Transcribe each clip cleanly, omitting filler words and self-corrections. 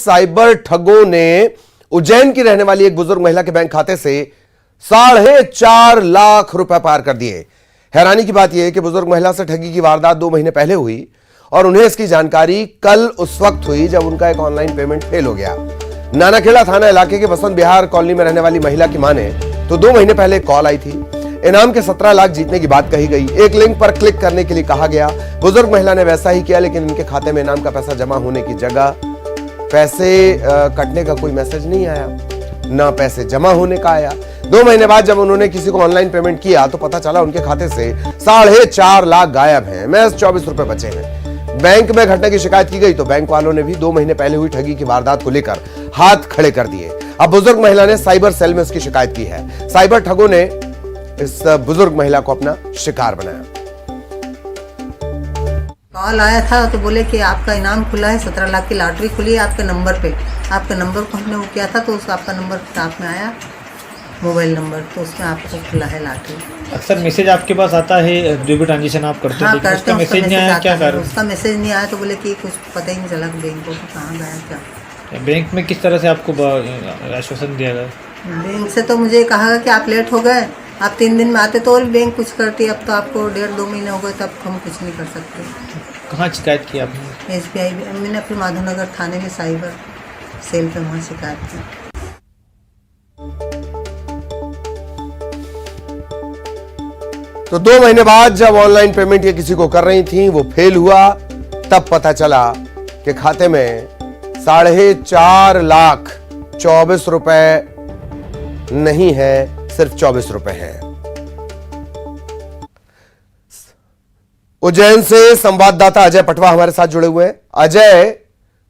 Cyber ठगों ने उज्जैन की रहने वाली एक बुजुर्ग महिला के बैंक खाते से 4.5 लाख रुपए पार कर दिए। हैरानी की बात यह है कि बुजुर्ग महिला से ठगी की वारदात 2 महीने पहले हुई और उन्हें इसकी जानकारी कल उस वक्त हुई जब उनका एक ऑनलाइन पेमेंट फेल हो गया। नानाखेड़ा थाना इलाके के बसंत विहार कॉलोनी में रहने वाली महिला की मां ने तो 2 महीने पहले एक कॉल आई थी। इनाम के 17 लाख जीतने की बात कही गई। एक लिंक पर क्लिक करने के लिए कहा गया। बुजुर्ग महिला ने वैसा ही किया, लेकिन इनके खाते में इनाम का पैसा जमा होने की जगह पैसे कटने का कोई मैसेज नहीं आया, ना पैसे जमा होने का आया। 2 महीने बाद जब उन्होंने किसी को ऑनलाइन पेमेंट किया तो पता चला उनके खाते से 4.5 लाख गायब हैं। महज 24 रुपए बचे हैं। बैंक में घटना की शिकायत की गई तो बैंक वालों ने भी 2 महीने पहले हुई ठगी की वारदात को लेकर हाथ खड़े कर दिए। अब बुजुर्ग महिला ने साइबर सेल में इसकी शिकायत की है। साइबर ठगों ने इस बुजुर्ग महिला को अपना शिकार बनाया। कॉल आया था तो बोले कि आपका इनाम खुला है, 17 लाख की लॉटरी खुली है आपके नंबर पे। आपके नंबर को हमने वो किया था तो उसका आपका नंबर साथ में आया, मोबाइल नंबर, तो उसमें आपको खुला है लॉटरी। अक्सर मैसेज आपके पास आता है, जो भी ट्रांजेक्शन आप करते हाँ, हो, करते उसका हैं, मैसेज नहीं आया, क्या कारण? उसका मैसेज नहीं आया तो बोले कि कुछ पता ही नहीं चला बैंक को कहाँ गया क्या। बैंक में किस तरह से आपको आश्वासन दिया गया? बैंक से तो मुझे कहा कि आप लेट हो गए, आप 3 दिन में आते तो और बैंक कुछ करती। अब तो आपको 1.5-2 महीने हो गए, तब हम कुछ नहीं कर सकते। कहाँ शिकायत की आपने? SBI मैंने अपने माधवनगर थाने में साइबर सेल पे वहाँ शिकायत की। तो 2 महीने बाद जब ऑनलाइन पेमेंट ये किसी को कर रही थी, वो फेल हुआ, तब पता चला कि खाते में 4.5 लाख 24 रुपए नहीं है, सिर्फ 24 रुपए हैं। उज्जैन से संवाददाता अजय पटवा हमारे साथ जुड़े हुए हैं। अजय,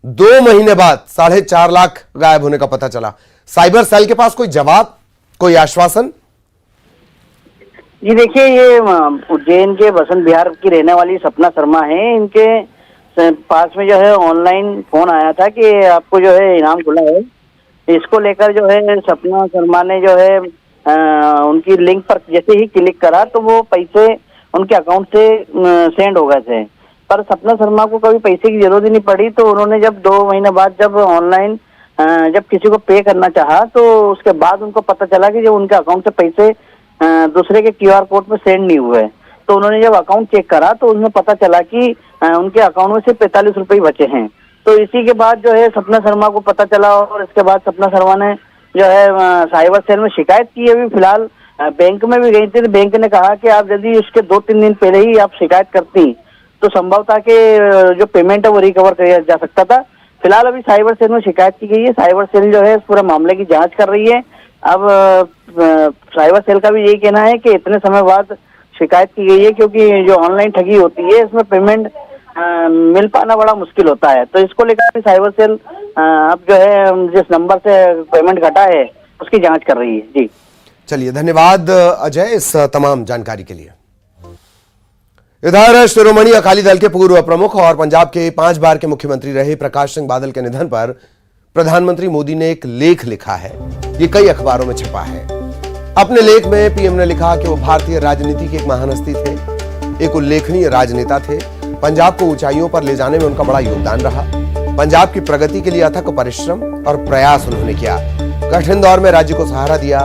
2 महीने बाद 4.5 लाख गायब होने का पता चला। साइबर सेल के पास कोई जवाब, कोई आश्वासन? जी देखिए, ये उज्जैन के बसंत विहार की रहने वाली सपना शर्मा है। इनके पास में जो है ऑनलाइन फोन आया था कि आपको जो है इनाम खुला है। इसको लेकर जो है सपना शर्मा ने जो है उनकी लिंक पर जैसे ही क्लिक करा तो वो पैसे उनके अकाउंट से सेंड हो गए थे। पर सपना शर्मा को कभी पैसे की जरूरत ही नहीं पड़ी। तो उन्होंने जब 2 महीने बाद जब ऑनलाइन जब किसी को पे करना चाहा तो उसके बाद उनको पता चला कि जब उनके अकाउंट से पैसे दूसरे के QR कोड पे सेंड नहीं हुए। तो उन्होंने जब अकाउंट चेक करा तो उसमें पता चला कि उनके अकाउंट में सिर्फ 45 रुपये बचे हैं। तो इसी के बाद जो है सपना शर्मा को पता चला और इसके बाद सपना शर्मा ने जो है साइबर सेल में शिकायत की। अभी फिलहाल बैंक में भी गई थी। बैंक ने कहा कि आप यदि उसके 2-3 दिन पहले ही आप शिकायत करती तो संभव था कि जो पेमेंट है वो रिकवर किया जा सकता था। फिलहाल अभी साइबर सेल में शिकायत की गई है। साइबर सेल जो है इस पूरे मामले की जांच कर रही है। अब साइबर सेल का भी यही कहना है कि इतने समय बाद शिकायत की गई है, क्योंकि जो ऑनलाइन ठगी होती है इसमें पेमेंट मिल पाना बड़ा मुश्किल होता है। तो इसको लेकर साइबर सेल अब जो है जिस नंबर से पेमेंट घटा है उसकी जांच कर रही है। जी चलिए, धन्यवाद अजय इस तमाम जानकारी के लिए। इधर शिरोमणि अकाली दल के पूर्व प्रमुख और पंजाब के 5 बार के मुख्यमंत्री रहे प्रकाश सिंह बादल के निधन पर प्रधानमंत्री मोदी ने एक लेख लिखा है। ये कई अखबारों में छपा है। अपने लेख में पीएम ने लिखा कि वो भारतीय राजनीति के एक महान हस्ती थे, एक उल्लेखनीय राजनेता थे। पंजाब को ऊंचाइयों पर ले जाने में उनका बड़ा योगदान रहा। पंजाब की प्रगति के लिए अथक परिश्रम और प्रयास उन्होंने किया। कठिन दौर में राज्य को सहारा दिया।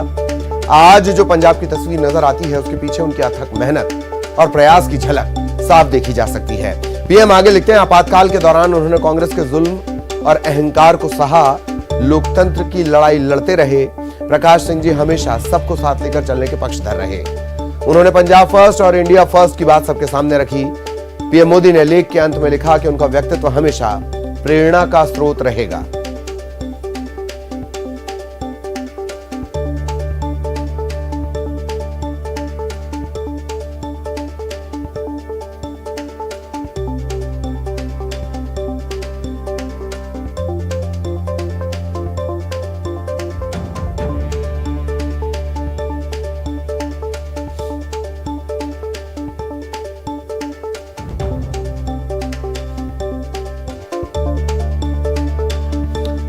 आज जो पंजाब की तस्वीर नजर आती है उसके पीछे उनकी अथक मेहनत और प्रयास की झलक साफ देखी जा सकती है। पीएम आगे लिखते हैं, आपातकाल के दौरान उन्होंने कांग्रेस के जुल्म और अहंकार को सहा, लोकतंत्र की लड़ाई लड़ते रहे। प्रकाश सिंह जी हमेशा सबको साथ लेकर चलने के पक्षधर रहे। उन्होंने पंजाब फर्स्ट और इंडिया फर्स्ट की बात सबके सामने रखी। पीएम मोदी ने लेख के अंत में लिखा कि उनका व्यक्तित्व हमेशा प्रेरणा का स्रोत रहेगा।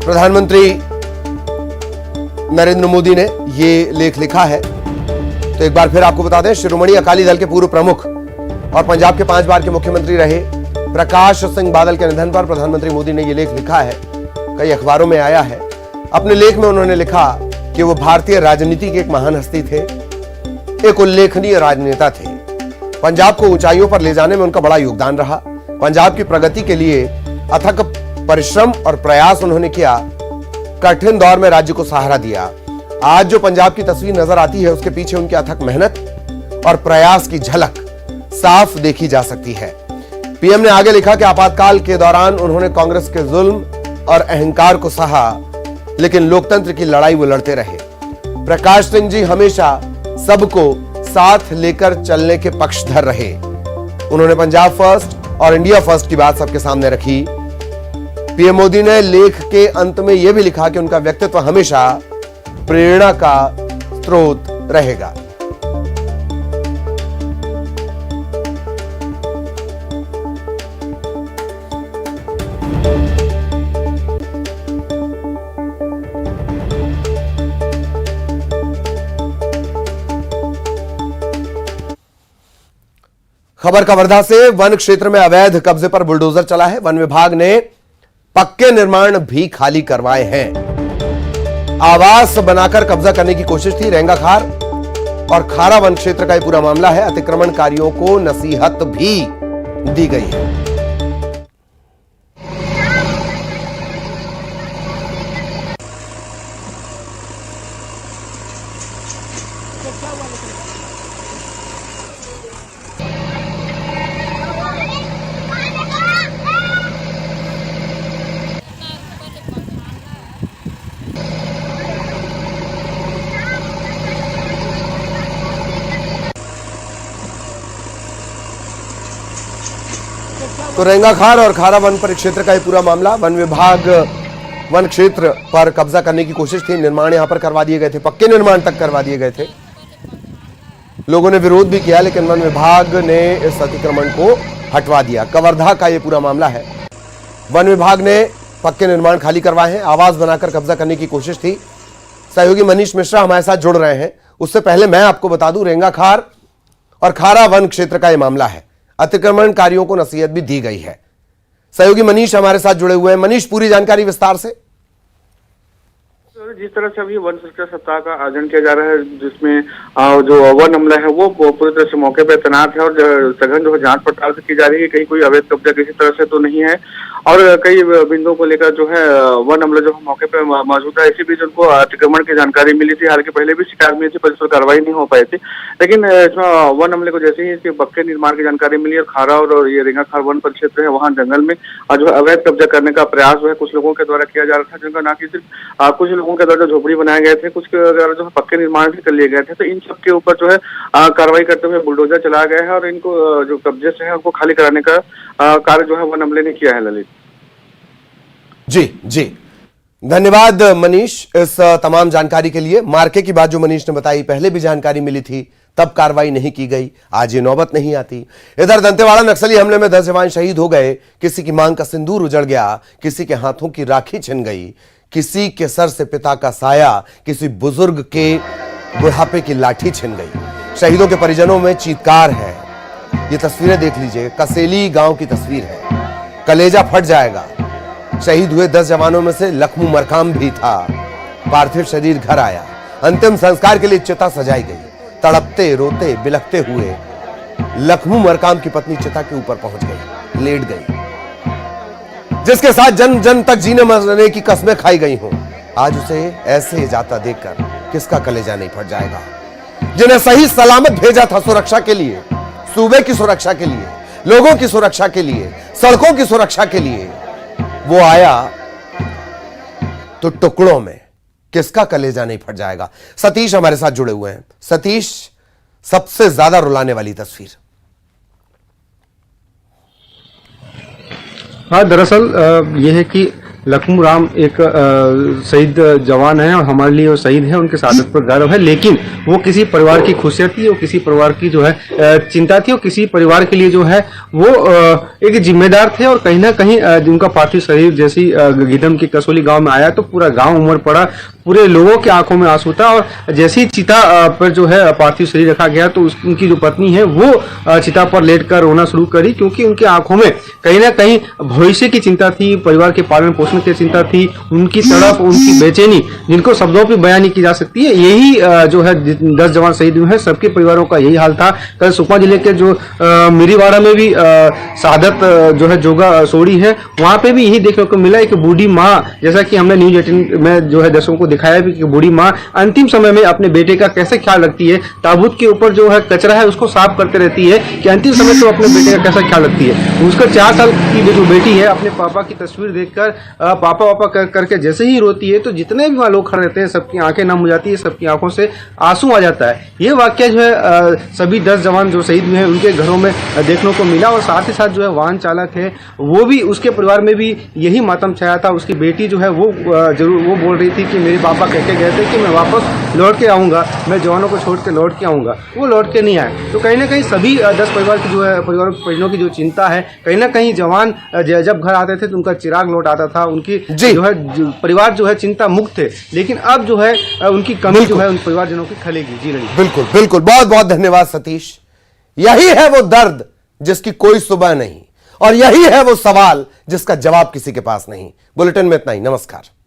प्रधानमंत्री नरेंद्र मोदी ने यह लेख लिखा है। तो एक बार फिर आपको बता दें, शिरोमणि अकाली दल के पूर्व प्रमुख और पंजाब के 5 बार के मुख्यमंत्री रहे प्रकाश सिंह बादल के निधन पर प्रधानमंत्री मोदी ने यह लेख लिखा है। कई अखबारों में आया है। अपने लेख में उन्होंने लिखा कि वो भारतीय राजनीति के एक महान हस्ती थे, एक उल्लेखनीय राजनेता थे। पंजाब को ऊंचाइयों पर ले जाने में उनका बड़ा योगदान रहा। पंजाब की प्रगति के लिए अथक परिश्रम और प्रयास उन्होंने किया। कठिन दौर में राज्य को सहारा दिया। आज जो पंजाब की तस्वीर नजर आती है, उसके पीछे उनकी अथक मेहनत और प्रयास की झलक साफ देखी जा सकती है। पीएम ने आगे लिखा कि आपातकाल के दौरान उन्होंने कांग्रेस के जुल्म और अहंकार को सहा, लेकिन लोकतंत्र की लड़ाई वो लड़ते रहे। प्रकाश सिंह जी हमेशा सबको साथ लेकर चलने के पक्षधर रहे। उन्होंने पंजाब फर्स्ट और इंडिया फर्स्ट की बात सबके सामने रखी। पीएम मोदी ने लेख के अंत में यह भी लिखा कि उनका व्यक्तित्व हमेशा प्रेरणा का स्रोत रहेगा। खबर कवर्धा से वन क्षेत्र में अवैध कब्जे पर बुलडोजर चला है। वन विभाग ने पक्के निर्माण भी खाली करवाए हैं। आवास बनाकर कब्जा करने की कोशिश थी। रेंगाखार और खारा वन क्षेत्र का यह पूरा मामला है। अतिक्रमणकारियों को नसीहत भी दी गई है। तो रेंगाखार और खारा वन परिक्षेत्र का यह पूरा मामला। वन विभाग वन क्षेत्र पर कब्जा करने की कोशिश थी। निर्माण यहां पर करवा दिए गए थे, पक्के निर्माण तक करवा दिए गए थे। लोगों ने विरोध भी किया, लेकिन वन विभाग ने इस अतिक्रमण को हटवा दिया। कवर्धा का यह पूरा मामला है। वन विभाग ने पक्के निर्माण खाली करवाए हैं। आवास बनाकर कब्जा करने की कोशिश थी। सहयोगी मनीष मिश्रा हमारे साथ जुड़ रहे हैं। उससे पहले मैं आपको बता दूं, रेंगाखार और खारा वन क्षेत्र का यह मामला है। अतिक्रमणकारियों को नसीहत भी दी गई है। सहयोगी मनीष हमारे साथ जुड़े हुए हैं। मनीष, पूरी जानकारी विस्तार से। जिस तरह से अभी वन सुरक्षा सप्ताह का आयोजन किया जा रहा है, जिसमें जो वन अमला है वो पूरी तरह से मौके पर तैनात है और सघन जो है जांच पड़ताल की जा रही है। कहीं कोई अवैध कब्जा किसी तरह से तो नहीं है और कई बिंदुओं को लेकर जो है वन अमला जो है मौके पर मौजूद है। इसी बीच उनको अतिक्रमण की जानकारी मिली थी। हालांकि पहले भी शिकायत मिली थी, पर इस पर कार्रवाई नहीं हो पाई थी। लेकिन इसमें वन अमले को जैसे ही इसके पक्के निर्माण की जानकारी मिली और खारा और ये रेंगाखार वन परिक्षेत्र है, वहाँ जंगल में जो है अवैध कब्जा करने का प्रयास जो है कुछ लोगों के द्वारा किया जा रहा था, जिनका ना कि सिर्फ कुछ लोगों के द्वारा झोपड़ी बनाए गए थे, कुछ के द्वारा जो है पक्के निर्माण भी कर लिए गए थे। तो इन सब के ऊपर जो है कार्रवाई करते हुए बुलडोजर चलाया गया है और इनको जो कब्जे से है उनको खाली कराने का कार्य जो है वन अमले ने किया है। ललित जी जी, धन्यवाद मनीष इस तमाम जानकारी के लिए। मार्के की बात जो मनीष ने बताई, पहले भी जानकारी मिली थी, तब कार्रवाई नहीं की गई। आज ये नौबत नहीं आती। इधर दंतेवाड़ा नक्सली हमले में 10 जवान शहीद हो गए। किसी की मांग का सिंदूर उजड़ गया, किसी के हाथों की राखी छिन गई, किसी के सर से पिता का साया, किसी बुजुर्ग के बुढ़ापे की लाठी छिन गई। शहीदों के परिजनों में चीत्कार है। ये तस्वीरें देख लीजिए, कसेली गांव की तस्वीर है। कलेजा फट जाएगा। शहीद हुए 10 जवानों में से लखमू मरकाम भी था। पार्थिव शरीर घर आया। अंतिम संस्कार के लिए चिता सजाई गई। तड़पते रोते बिलखते हुए लखमू मरकाम की पत्नी चिता के ऊपर पहुंच गई, लेट गई। जिसके साथ जन जन तक जीने मरने की कस्में खाई गई हों, आज उसे ऐसे जाता देखकर किसका कलेजा नहीं फट जाएगा। जिन्हें सही सलामत भेजा था सुरक्षा के लिए, सूबे की सुरक्षा के लिए, लोगों की सुरक्षा के लिए, सड़कों की सुरक्षा के लिए, वो आया तो टुकड़ों में, किसका कलेजा नहीं फट जाएगा। सतीश हमारे साथ जुड़े हुए हैं। सतीश, सबसे ज्यादा रुलाने वाली तस्वीर। हाँ, दरअसल यह है कि लखमू राम एक शहीद जवान है और हमारे लिए वो शहीद है, उनके शहादत पर गर्व है। लेकिन वो किसी परिवार की खुशियाँ थी, वो किसी परिवार की जो है चिंता थी, और किसी परिवार के लिए जो है वो एक जिम्मेदार थे। और कहीं ना कहीं उनका पार्थिव शरीर जैसी गीदम की कसोली गांव में आया तो पूरा गांव उमड़ पड़ा। पूरे लोगों की आंखों में आंसू था। और जैसे ही चिता पर जो है पार्थिव शरीर रखा गया तो उनकी जो पत्नी है वो चिता पर लेटकर रोना शुरू करी, क्योंकि उनकी आंखों में कहीं ना कहीं भविष्य की चिंता थी, परिवार के पालन पोषण की चिंता थी, उनकी तड़प, उनकी बेचैनी जिनको शब्दों पर बयान नहीं की जा सकती है। यही जो है 10 जवान शहीद हुए हैं, सबके परिवारों का यही हाल था। कल सुकमा जिले के जो मिरीवाड़ा में भी शहादत जो है जोगा सोड़ी है, वहां पे भी यही देखने को मिला। एक बूढ़ी माँ, जैसा कि हमने न्यूज 18 में जो है दर्शकों को दिखाया भी कि बूढ़ी माँ अंतिम समय में अपने बेटे का कैसे ख्याल रखती है, ताबूत के ऊपर जो है कचरा है उसको साफ करते रहती है, कि अंतिम समय तो अपने बेटे का कैसा ख्याल रखती है। उसका 4 साल की जो बेटी है अपने पापा की तस्वीर देखकर पापा करके जैसे ही रोती है तो जितने भी वहां लोग खड़े रहते हैं सबकी आंखें नम हो जाती है, सबकी आंखों से आंसू आ जाता है। ये वाक्य जो है सभी 10 जवान जो शहीद हुए हैं उनके घरों में देखने को मिला। और साथ ही साथ जो है वाहन चालक है वो भी, उसके परिवार में भी यही मातम छाया था। उसकी बेटी जो है वो जरूर वो बोल रही थी कि मेरे पापा कह के गए थे कि मैं वापस लौट के आऊंगा, मैं जवानों को छोड़ के लौट के आऊंगा, वो लौट के नहीं आए। तो कहीं ना कहीं सभी 10 परिवार की जो है परिजनों की जो चिंता है, कहीं ना कहीं जवान जब घर आते थे तो उनका चिराग लौट आता था, उनकी जो है परिवार जो है चिंता मुक्त थे। लेकिन अब जो है उनकी कमी जो है उन परिवारजनों की खलेगी। जी नहीं, बिल्कुल बिल्कुल, बहुत बहुत धन्यवाद सतीश। यही है वो दर्द जिसकी कोई सुबह नहीं, और यही है वो सवाल जिसका जवाब किसी के पास नहीं। बुलेटिन में इतना ही, नमस्कार।